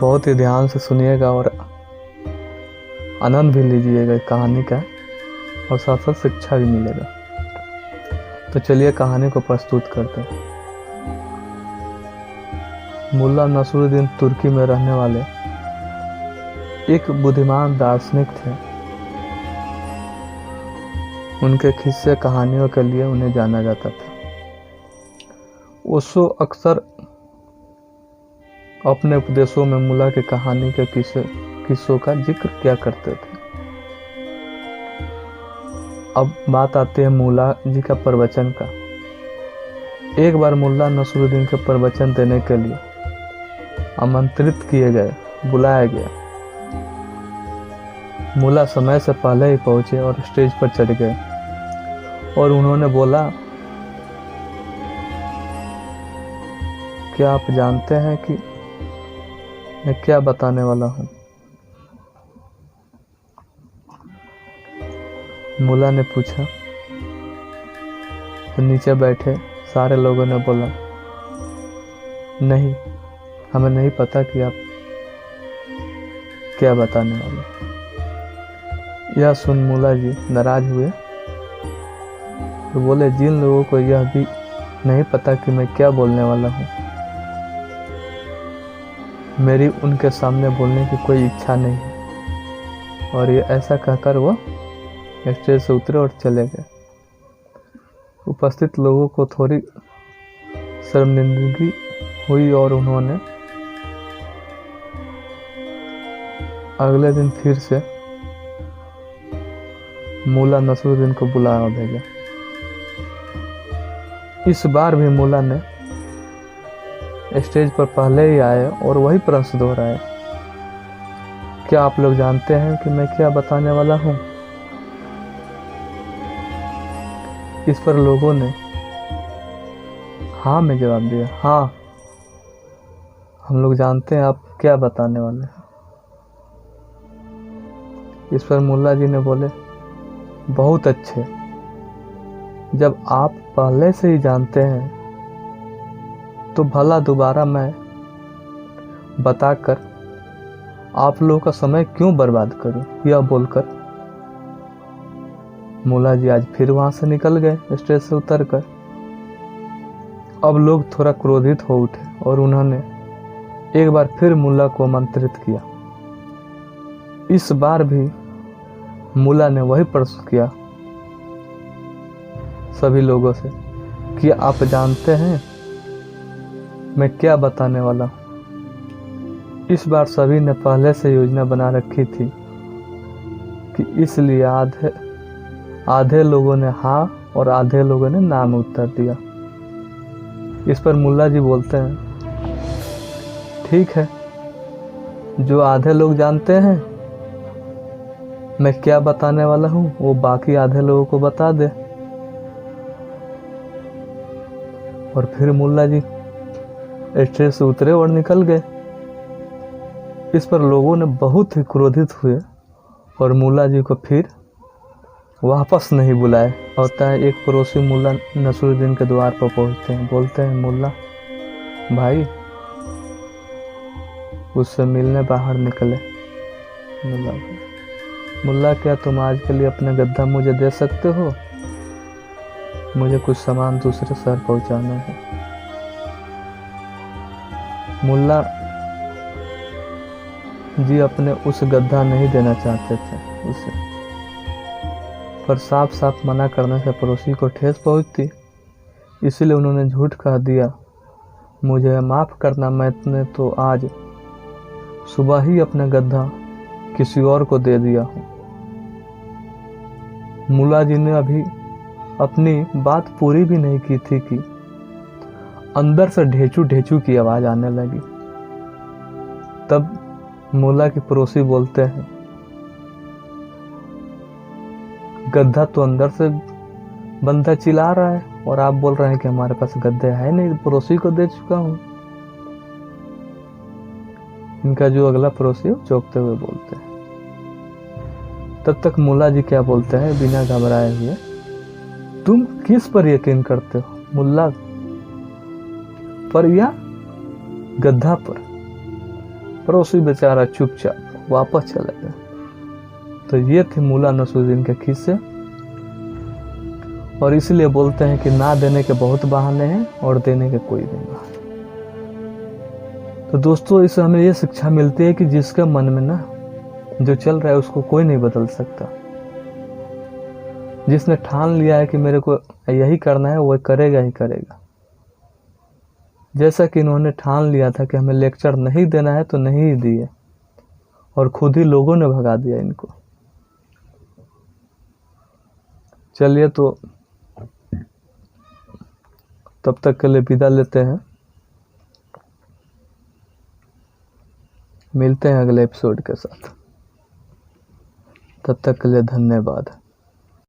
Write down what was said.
बहुत ही ध्यान से सुनिएगा और आनंद भी लीजिएगा कहानी का और साथ साथ शिक्षा भी मिलेगा। तो चलिए कहानी को प्रस्तुत करते हैं। मुल्ला नसरुद्दीन तुर्की में रहने वाले एक बुद्धिमान दार्शनिक थे। उनके किस्से कहानियों के लिए उन्हें जाना जाता था। ओशो अक्सर अपने उपदेशों में मुल्ला की कहानी के किस्सों का जिक्र किया करते थे। अब बात आती है मुल्ला जी का प्रवचन का। एक बार मुल्ला नसरुद्दीन के प्रवचन देने के लिए आमंत्रित किए गए, बुलाया गया। मुल्ला समय से पहले ही पहुंचे और स्टेज पर चढ़ गए और उन्होंने बोला, क्या आप जानते हैं कि मैं क्या बताने वाला हूं? मुल्ला ने पूछा। तो नीचे बैठे सारे लोगों ने बोला, नहीं, हमें नहीं पता कि आप क्या बताने वाले। यह सुन मुल्ला जी नाराज हुए तो बोले, जिन लोगों को यह भी नहीं पता कि मैं क्या बोलने वाला हूँ, मेरी उनके सामने बोलने की कोई इच्छा नहीं है। और ये ऐसा कहकर वो स्टेज से उतरे और चले गए। उपस्थित लोगों को थोड़ी शर्मिंदगी हुई और उन्होंने अगले दिन फिर से मुल्ला नसरुद्दीन को बुलाया भेजा। इस बार भी मुल्ला ने स्टेज पर पहले ही आए और वही प्रश्न दोहराए, क्या आप लोग जानते हैं कि मैं क्या बताने वाला हूं? इस पर लोगों ने हाँ में जवाब दिया। हाँ, हम लोग जानते हैं आप क्या बताने वाले हैं। इस पर मुल्ला जी ने बोले, बहुत अच्छे, जब आप पहले से ही जानते हैं तो भला दोबारा मैं बताकर आप लोगों का समय क्यों बर्बाद करूं। यह बोलकर मुल्ला जी आज फिर वहां से निकल गए, स्टेज से उतरकर। अब लोग थोड़ा क्रोधित हो उठे और उन्होंने एक बार फिर मुल्ला को आमंत्रित किया। इस बार भी मुल्ला ने वही प्रश्न किया सभी लोगों से कि आप जानते हैं मैं क्या बताने वाला हूं। इस बार सभी ने पहले से योजना बना रखी थी कि इसलिए आधे लोगों ने हाँ और आधे लोगों ने ना में उत्तर दिया। इस पर मुल्ला जी बोलते हैं, ठीक है, जो आधे लोग जानते हैं मैं क्या बताने वाला हूं वो बाकी आधे लोगों को बता दे। और फिर मुल्ला जी स्टेज से उतरे और निकल गए। इस पर लोगों ने बहुत ही क्रोधित हुए और मुल्ला जी को फिर वापस नहीं बुलाए। होता है एक पड़ोसी मुल्ला नसरुद्दीन के द्वार पर पहुंचते हैं, बोलते हैं, मुल्ला भाई, उससे मिलने बाहर निकले। मुल्ला, क्या तुम आज के लिए अपना गद्दा मुझे दे सकते हो? मुझे कुछ सामान दूसरे शहर पहुंचाना है। मुल्ला जी अपने उस गद्दा नहीं देना चाहते थे उसे, पर साफ साफ मना करने से पड़ोसी को ठेस पहुंचती, इसलिए उन्होंने झूठ कह दिया, मुझे माफ करना, मैंने तो आज सुबह ही अपना गद्दा किसी और को दे दिया हूं। मुल्ला जी ने अभी अपनी बात पूरी भी नहीं की थी कि अंदर से ढेचू ढेचू की आवाज आने लगी। तब मुल्ला के पड़ोसी बोलते हैं, गद्दा तो अंदर से बंदा चिल्ला रहा है और आप बोल रहे हैं कि हमारे पास गद्दे है नहीं, पड़ोसी को दे चुका हूं। इनका जो अगला पड़ोसी है चौंकते हुए बोलते हैं। तब तक मुल्ला जी क्या बोलते हैं बिना घबराए हुए, तुम किस पर यकीन करते हो, मुल्ला पर या गद्दा पर? पड़ोसी बेचारा चुपचाप वापस चला गया। तो ये थे मुल्ला नसरुद्दीन के किस्से। और इसलिए बोलते हैं कि ना देने के बहुत बहाने हैं और देने के कोई नहीं बहाने। तो दोस्तों, इससे हमें ये शिक्षा मिलती है कि जिसके मन में ना जो चल रहा है उसको कोई नहीं बदल सकता। जिसने ठान लिया है कि मेरे को यही करना है वो करेगा ही करेगा। जैसा कि इन्होंने ठान लिया था कि हमें लेक्चर नहीं देना है तो नहीं ही दिए, और खुद ही लोगों ने भगा दिया इनको। चलिए, तो तब तक के लिए विदा लेते हैं। मिलते हैं अगले एपिसोड के साथ। तब तक के लिए धन्यवाद।